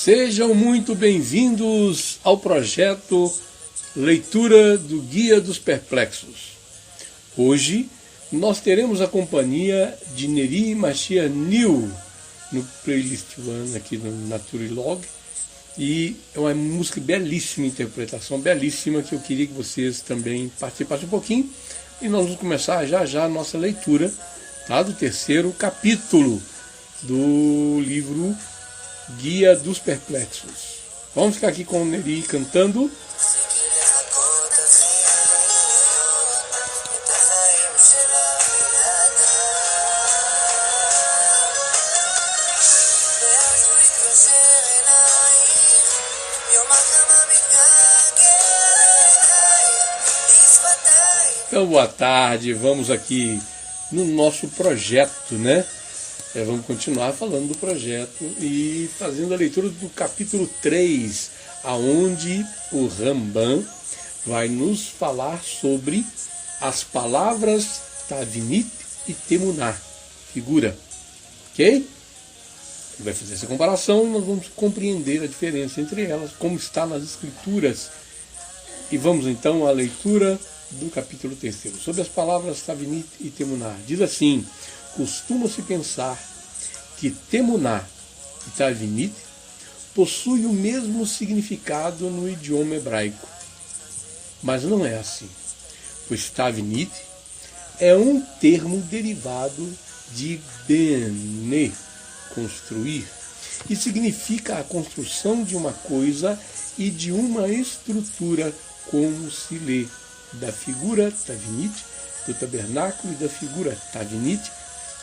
Sejam muito bem-vindos ao projeto Leitura do Guia dos Perplexos. Hoje nós teremos a companhia de Neri Mashiach New no Playlist One aqui no Naturilog. E é uma música belíssima, interpretação belíssima, que eu queria que vocês também participassem um pouquinho. E nós vamos começar já a nossa leitura, tá, do terceiro capítulo do livro Guia dos Perplexos. Vamos ficar aqui com o Neri cantando. Então, boa tarde, vamos aqui no nosso projeto, né? Vamos continuar falando do projeto e fazendo a leitura do capítulo 3, aonde o Ramban vai nos falar sobre as palavras Tavinit e Temuná, figura, ok? Ele vai fazer essa comparação e nós vamos compreender a diferença entre elas, como está nas escrituras. E vamos então à leitura do capítulo 3, sobre as palavras Tavinit e Temuná. Diz assim: costuma-se pensar que Temuná e Tavinit possuem o mesmo significado no idioma hebraico. Mas não é assim, pois Tavinit é um termo derivado de bene, construir, e significa a construção de uma coisa e de uma estrutura, como se lê da figura Tavinit, do tabernáculo e da figura Tavinit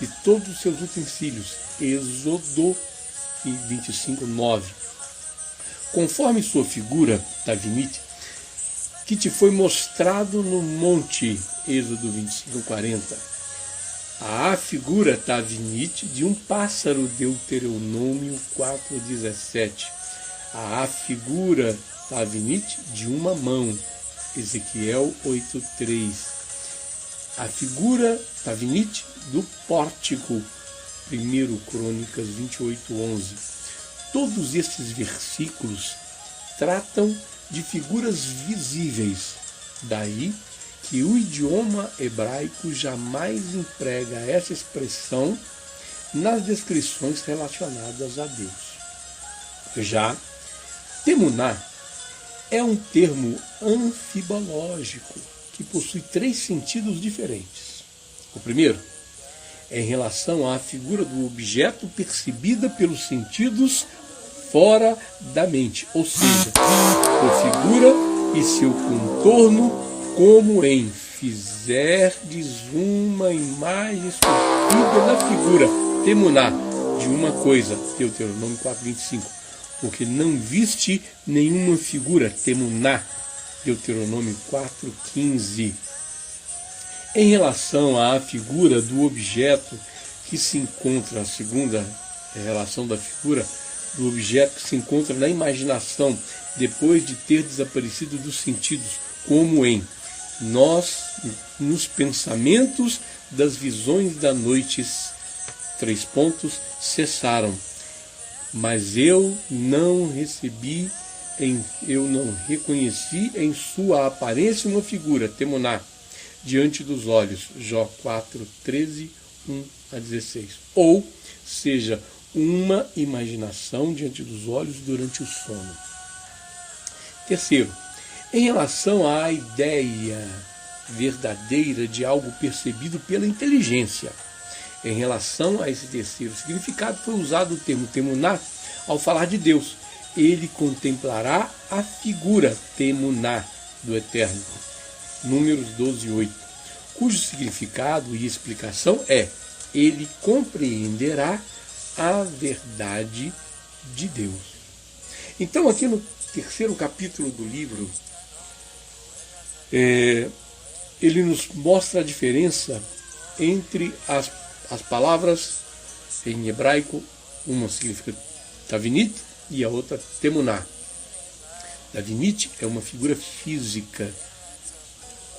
e todos os seus utensílios. Êxodo 25:9. Conforme sua figura Tavinit, que te foi mostrado no monte, Êxodo 25:40. A figura Tavinit de um pássaro, Deuteronômio 4:17. A figura Tavinit de uma mão, Ezequiel 8:3. A figura Tavinit do pórtico, 1 Crônicas 28:11. Todos estes versículos tratam de figuras visíveis. Daí que o idioma hebraico jamais emprega essa expressão nas descrições relacionadas a Deus. Já Temuná é um termo anfibológico que possui 3 sentidos diferentes. O primeiro é em relação à figura do objeto percebida pelos sentidos fora da mente, ou seja, sua figura e seu contorno, como em fizerdes uma imagem esculpida na figura, Temuná, de uma coisa, Deuteronômio 4:25, porque não viste nenhuma figura, Temuná, Deuteronômio 4:15. Em relação à figura do objeto que se encontra, a segunda relação da figura do objeto que se encontra na imaginação depois de ter desaparecido dos sentidos, como em nos pensamentos das visões da noite, 3 pontos, cessaram. Mas eu não reconheci em sua aparência uma figura, Temuná, diante dos olhos, Jó 4:13, 1-16. Ou seja, uma imaginação diante dos olhos durante o sono. Terceiro, em relação à ideia verdadeira de algo percebido pela inteligência. Em relação a esse terceiro significado, foi usado o termo Temuná ao falar de Deus. Ele contemplará a figura Temuná do Eterno, Números 12:8, cujo significado e explicação é: ele compreenderá a verdade de Deus. Então, aqui no terceiro capítulo do livro, ele nos mostra a diferença entre as palavras em hebraico. Uma significa Tavinit e a outra Temuná. Tavinit é uma figura física,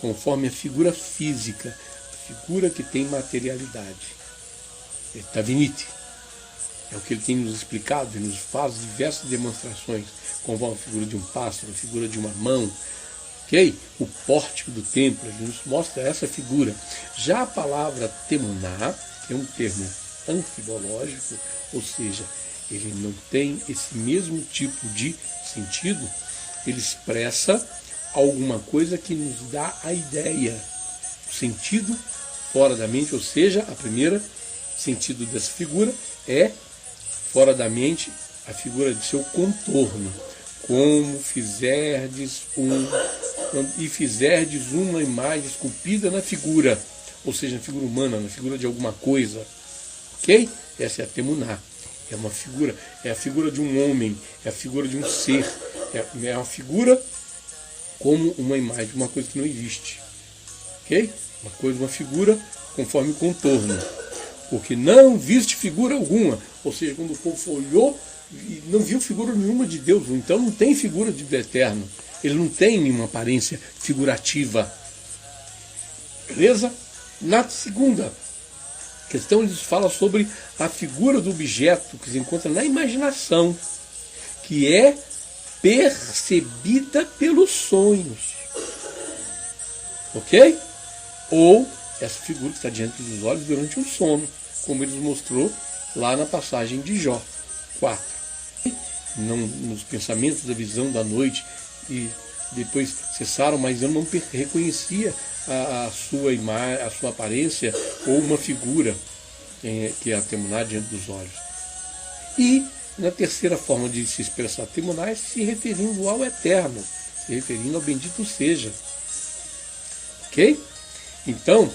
conforme a figura física, a figura que tem materialidade. É Tavinit. É o que ele tem nos explicado e nos faz diversas demonstrações, como a figura de um pássaro, a figura de uma mão, ok? O pórtico do templo, ele nos mostra essa figura. Já a palavra temuná é um termo anfibológico, ou seja, ele não tem esse mesmo tipo de sentido, ele expressa alguma coisa que nos dá a ideia, o sentido fora da mente, ou seja, a primeira sentido dessa figura é fora da mente, a figura de seu contorno, como fizerdes uma imagem esculpida na figura, ou seja, na figura humana, na figura de alguma coisa, ok? Essa é a temuná, é uma figura, é a figura de um homem, é a figura de um ser, é uma figura como uma imagem, uma coisa que não existe, ok? Uma figura conforme o contorno, porque não viste figura alguma, ou seja, quando o povo olhou e não viu figura nenhuma de Deus, então não tem figura de eterno, ele não tem nenhuma aparência figurativa, beleza? Na segunda questão, ele fala sobre a figura do objeto que se encontra na imaginação, que é percebida pelos sonhos, ok? Ou essa figura que está diante dos olhos durante um sono, como ele nos mostrou lá na passagem de Jó 4. Não, nos pensamentos da visão da noite, e depois cessaram, mas eu não reconhecia a sua imagem, a sua aparência, ou uma figura que é a temuná diante dos olhos. E na terceira forma de se expressar temuná é se referindo ao eterno, se referindo ao bendito seja. Ok? Então,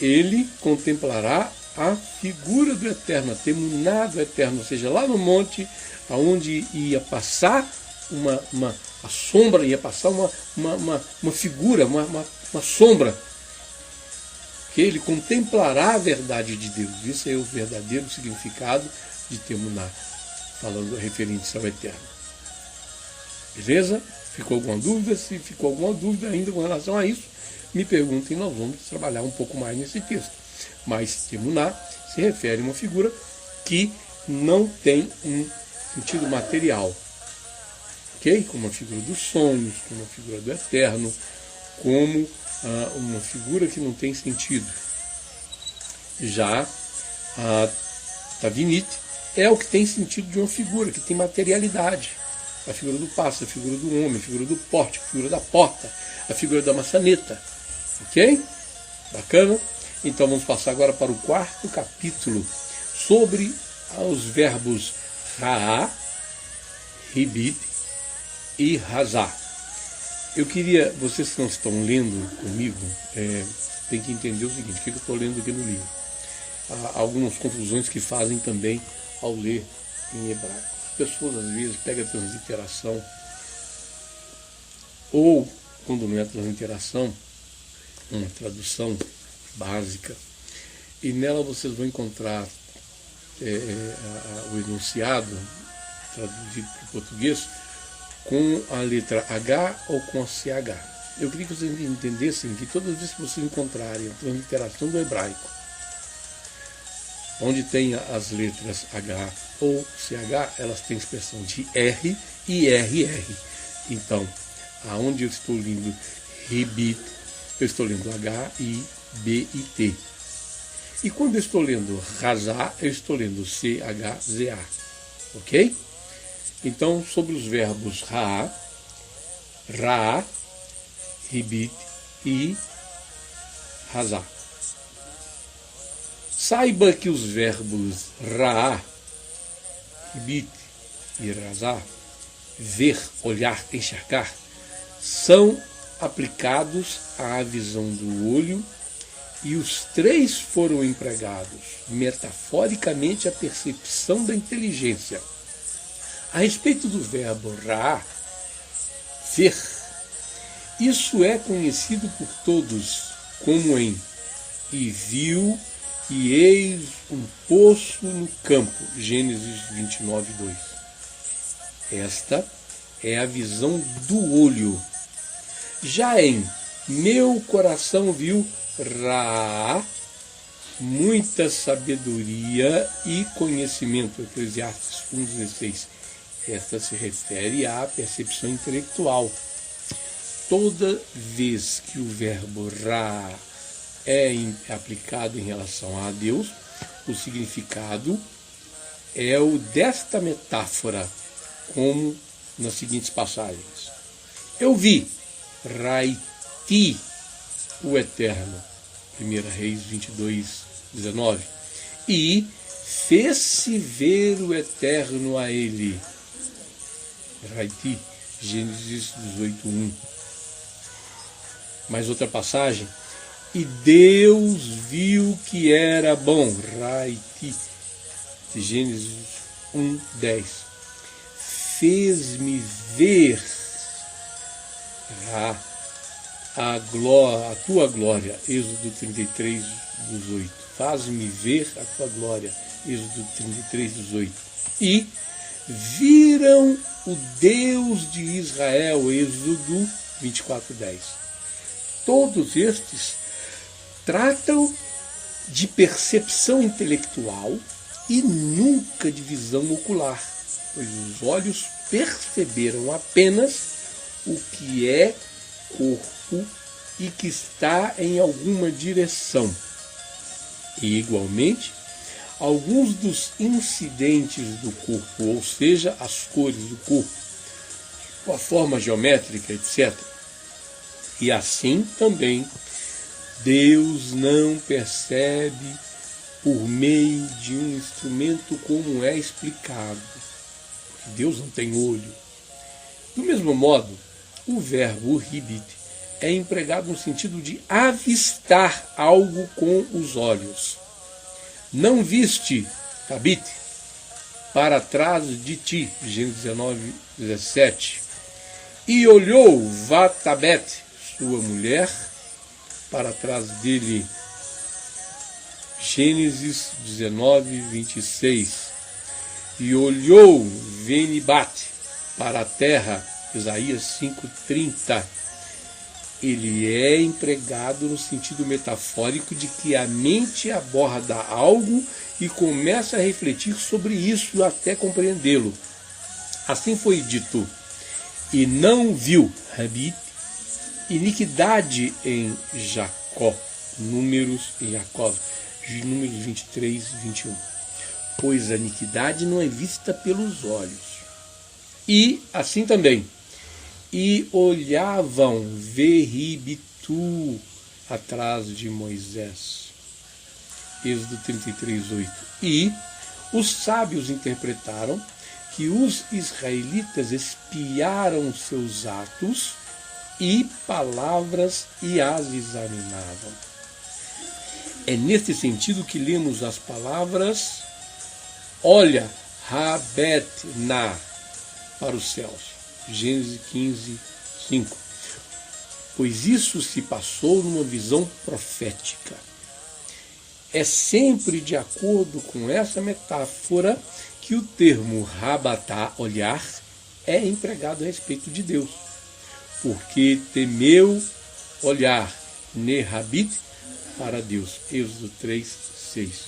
ele contemplará a figura do eterno, a temuná do eterno, ou seja, lá no monte, aonde ia passar a sombra, ia passar uma figura, uma sombra, que ele contemplará a verdade de Deus. Isso é o verdadeiro significado de temuná, referindo-se ao eterno. Beleza? Ficou alguma dúvida? Se ficou alguma dúvida ainda com relação a isso, me perguntem, nós vamos trabalhar um pouco mais nesse texto. Mas temuná se refere a uma figura que não tem um sentido material, ok? Como a figura dos sonhos, como a figura do eterno, como uma figura que não tem sentido. Já a Tavinite é o que tem sentido de uma figura, que tem materialidade. A figura do pássaro, a figura do homem, a figura do pórtico, a figura da porta, a figura da maçaneta. Ok? Bacana? Então vamos passar agora para o quarto capítulo, sobre os verbos Raá, Ribit e Razá. Eu queria, vocês que não estão lendo comigo, tem que entender o seguinte, o que eu estou lendo aqui no livro. Há algumas confusões que fazem também ao ler em hebraico. As pessoas às vezes pegam a transliteração, ou quando não é transliteração, uma tradução básica, e nela vocês vão encontrar o enunciado traduzido para o português com a letra H ou com a CH. Eu queria que vocês entendessem que todas as vezes que vocês encontrarem a transliteração do hebraico, onde tem as letras H ou CH, elas têm expressão de R e RR. Então, aonde eu estou lendo Ribit, eu estou lendo H-I-B-I-T. E quando eu estou lendo Razá, eu estou lendo C-H-Z-A. Ok? Então, sobre os verbos Raá, Ra, Ribit e Razá. Saiba que os verbos Raá, Ribit e Razá, ver, olhar, enxergar, são aplicados à visão do olho, e os três foram empregados metaforicamente à percepção da inteligência. A respeito do verbo ra, ver, isso é conhecido por todos como em e viu e eis um poço no campo, Gênesis 29:2. Esta é a visão do olho. Já em meu coração viu Ra, muita sabedoria e conhecimento. Eclesiastes 1,16. Esta se refere à percepção intelectual. Toda vez que o verbo ra é aplicado em relação a Deus, o significado é o desta metáfora, como nas seguintes passagens. Eu vi, Raiti, o Eterno, 1 Reis 22:19, e fez-se ver o Eterno a ele, Raiti, Gênesis 18:1. Mais outra passagem, e Deus viu que era bom, Raiti, Gênesis 1:10. Fez-me ver a tua glória, Êxodo 33:18. Faz-me ver a tua glória, Êxodo 33:18. E viram o Deus de Israel, Êxodo 24:10. Todos estes tratam de percepção intelectual e nunca de visão ocular, pois os olhos perceberam apenas o que é corpo e que está em alguma direção. E, igualmente, alguns dos incidentes do corpo, ou seja, as cores do corpo, a forma geométrica, etc. E assim também, Deus não percebe por meio de um instrumento como é explicado. Porque Deus não tem olho. Do mesmo modo, o verbo ribit é empregado no sentido de avistar algo com os olhos. Não viste, Tabit, para trás de ti, Gênesis 19:17. E olhou Vatabet, sua mulher, para trás dele, Gênesis 19:26. E olhou Venibat para a terra, Isaías 5:30. Ele é empregado no sentido metafórico de que a mente aborda algo e começa a refletir sobre isso até compreendê-lo. Assim foi dito, e não viu, Rabit, iniquidade em Jacó, Números 23:21. Pois a iniquidade não é vista pelos olhos. E assim também, e olhavam Verribitu atrás de Moisés. Êxodo 33:8. E os sábios interpretaram que os israelitas espiaram seus atos e palavras e as examinavam. É nesse sentido que lemos as palavras: olha, Rabetna, para os céus. Gênesis 15:5. Pois isso se passou numa visão profética. É sempre de acordo com essa metáfora que o termo rabatá, olhar, é empregado a respeito de Deus. Porque temeu olhar, nerabit, para Deus. Êxodo 3:6.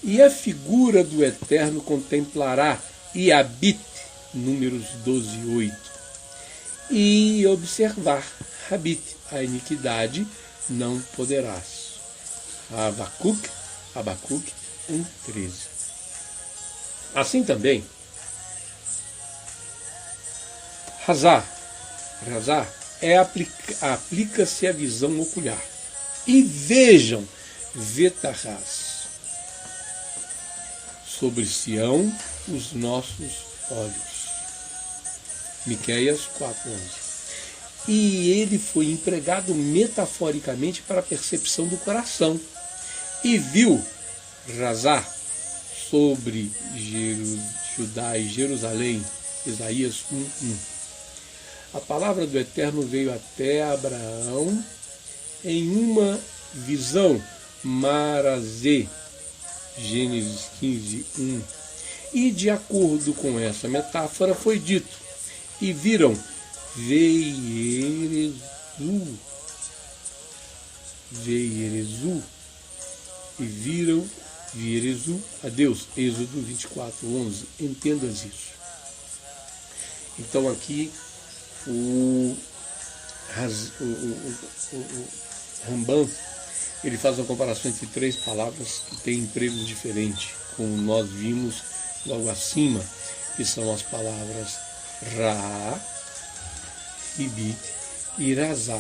E a figura do Eterno contemplará e habite, Números 12:8. E observar, habite, a iniquidade não poderás. Abacuque 1:13. Assim também, razar aplica-se à visão ocular. E vejam, vetarás, sobre Sião os nossos olhos. Miqueias 4:11. E ele foi empregado metaforicamente para a percepção do coração. E viu, razar, sobre Judá e Jerusalém, Isaías 1:1. A palavra do Eterno veio até Abraão em uma visão, marazê, Gênesis 15:1. E de acordo com essa metáfora foi dito, e viram Veierezu, e vieres a Deus. Êxodo 24:11. Entendas isso. Então aqui o Rambam, ele faz uma comparação entre três palavras que têm empregos diferentes, como nós vimos logo acima, que são as palavras Ra, Ribit e Razá.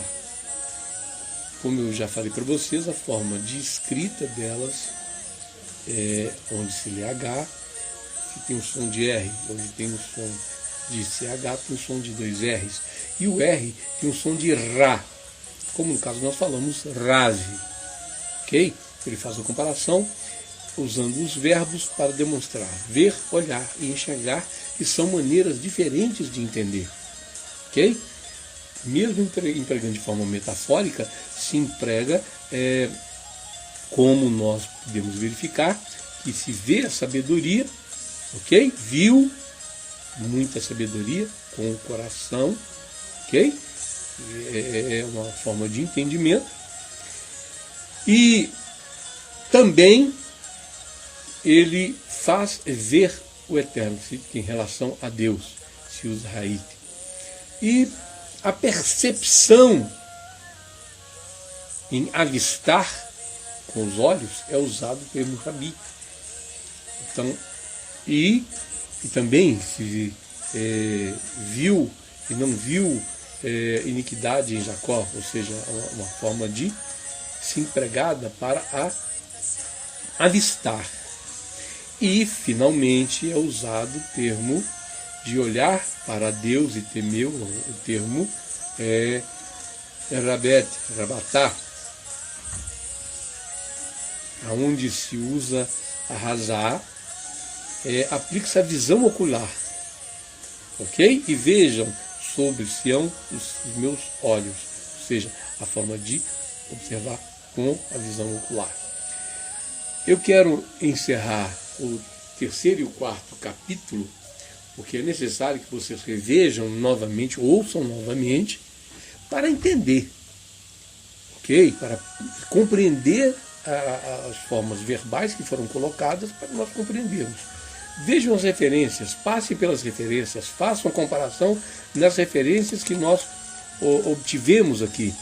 Como eu já falei para vocês, a forma de escrita delas é onde se lê H, que tem o som de R, onde tem o som de CH, tem o som de dois R's, e o R tem o som de Ra, como no caso nós falamos Razi, ok? Ele faz a comparação usando os verbos para demonstrar ver, olhar e enxergar, que são maneiras diferentes de entender, ok? Mesmo empregando de forma metafórica, se emprega, como nós podemos verificar, que se vê a sabedoria, ok? Viu muita sabedoria com o coração, ok? É uma forma de entendimento. E também ele faz ver o eterno, em relação a Deus, se usa Haït. E a percepção em avistar com os olhos é usado pelo Rabi. Então, e também se viu e não viu iniquidade em Jacó, ou seja, uma forma de se empregada para avistar. E, finalmente, é usado o termo de olhar para Deus e temer, o termo Rabatá, onde se usa a Razá, aplica-se a visão ocular, ok? E vejam sobre Sião os meus olhos, ou seja, a forma de observar com a visão ocular. Eu quero encerrar o terceiro e o quarto capítulo, porque é necessário que vocês revejam novamente, ouçam novamente, para entender, ok? Para compreender as formas verbais que foram colocadas, para nós compreendermos. Vejam as referências, passem pelas referências, façam a comparação nas referências que nós obtivemos aqui,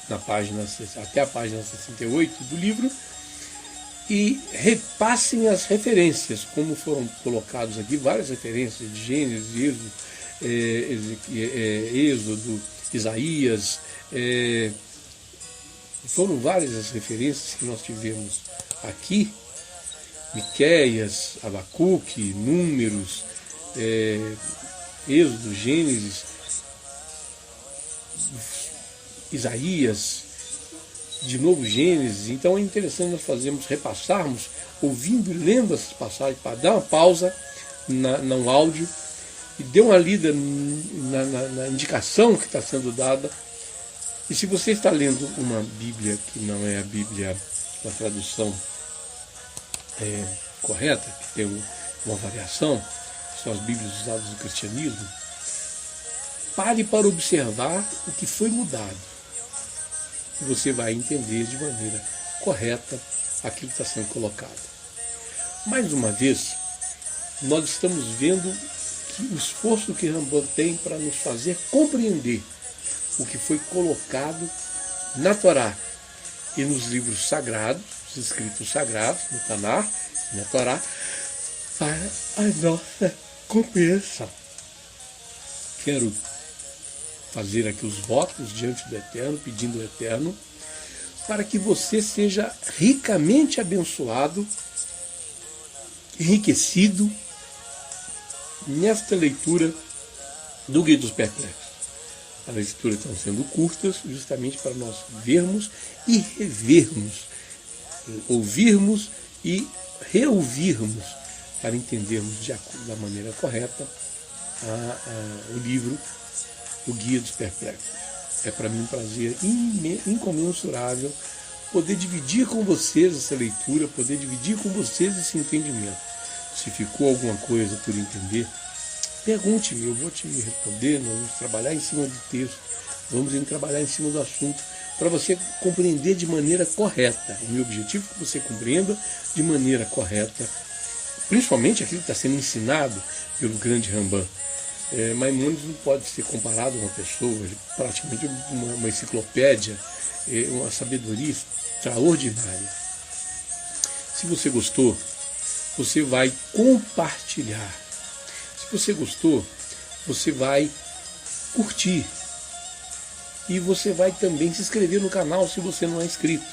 na página, até a página 68 do livro, e repassem as referências, como foram colocados aqui, várias referências de Gênesis, Êxodo, Isaías, foram várias as referências que nós tivemos aqui, Miqueias, Abacuque, Números, Êxodo, Gênesis, Isaías, de novo Gênesis. Então é interessante nós repassarmos, ouvindo e lendo essas passagens, para dar uma pausa no áudio e dar uma lida na indicação que está sendo dada. E se você está lendo uma Bíblia que não é a Bíblia com a tradução correta, que tem uma variação, são as Bíblias usadas no cristianismo, pare para observar o que foi mudado. E você vai entender de maneira correta aquilo que está sendo colocado. Mais uma vez, nós estamos vendo que o esforço que Rambam tem para nos fazer compreender o que foi colocado na Torá e nos livros sagrados, os escritos sagrados, no Tanar e na Torá, para a nossa compreensão. Quero fazer aqui os votos diante do Eterno, pedindo ao Eterno, para que você seja ricamente abençoado, enriquecido, nesta leitura do Guia dos Perplexos. As leituras estão sendo curtas, justamente para nós vermos e revermos, ouvirmos e reouvirmos, para entendermos da maneira correta o livro, o Guia dos Perplexos. É para mim um prazer incomensurável poder dividir com vocês essa leitura, poder dividir com vocês esse entendimento. Se ficou alguma coisa por entender, pergunte-me, eu vou te responder. Nós vamos trabalhar em cima do texto, vamos trabalhar em cima do assunto, para você compreender de maneira correta. O meu objetivo é que você compreenda de maneira correta, principalmente aquilo que está sendo ensinado pelo grande Rambam. Maimônides não pode ser comparado a uma pessoa, praticamente uma enciclopédia, uma sabedoria extraordinária. Se você gostou, você vai compartilhar. Se você gostou, você vai curtir. E você vai também se inscrever no canal se você não é inscrito.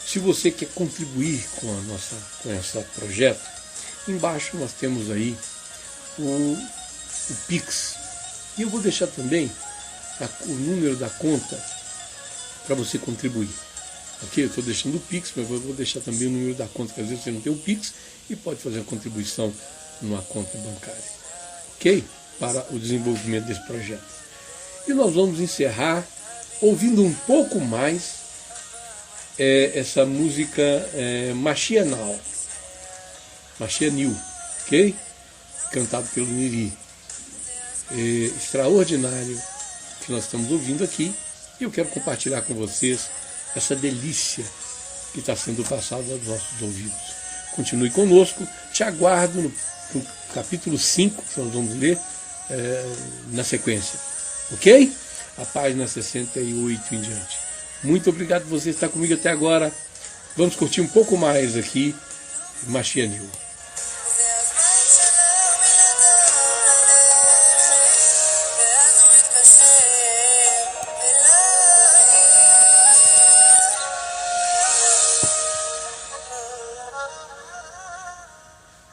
Se você quer contribuir com esse projeto, embaixo nós temos aí o Pix. E eu vou deixar também o número da conta para você contribuir. Ok? Eu estou deixando o Pix, mas eu vou deixar também o número da conta, que às vezes você não tem o Pix e pode fazer a contribuição numa conta bancária. Ok? Para o desenvolvimento desse projeto. E nós vamos encerrar ouvindo um pouco mais essa música Mashiach New, ok? Cantado pelo Niri. Extraordinário que nós estamos ouvindo aqui. E eu quero compartilhar com vocês essa delícia que está sendo passada aos nossos ouvidos. Continue conosco, te aguardo no capítulo 5, que nós vamos ler na sequência. Ok? A página 68 em diante. Muito obrigado por você estar comigo até agora. Vamos curtir um pouco mais aqui Mashiach New.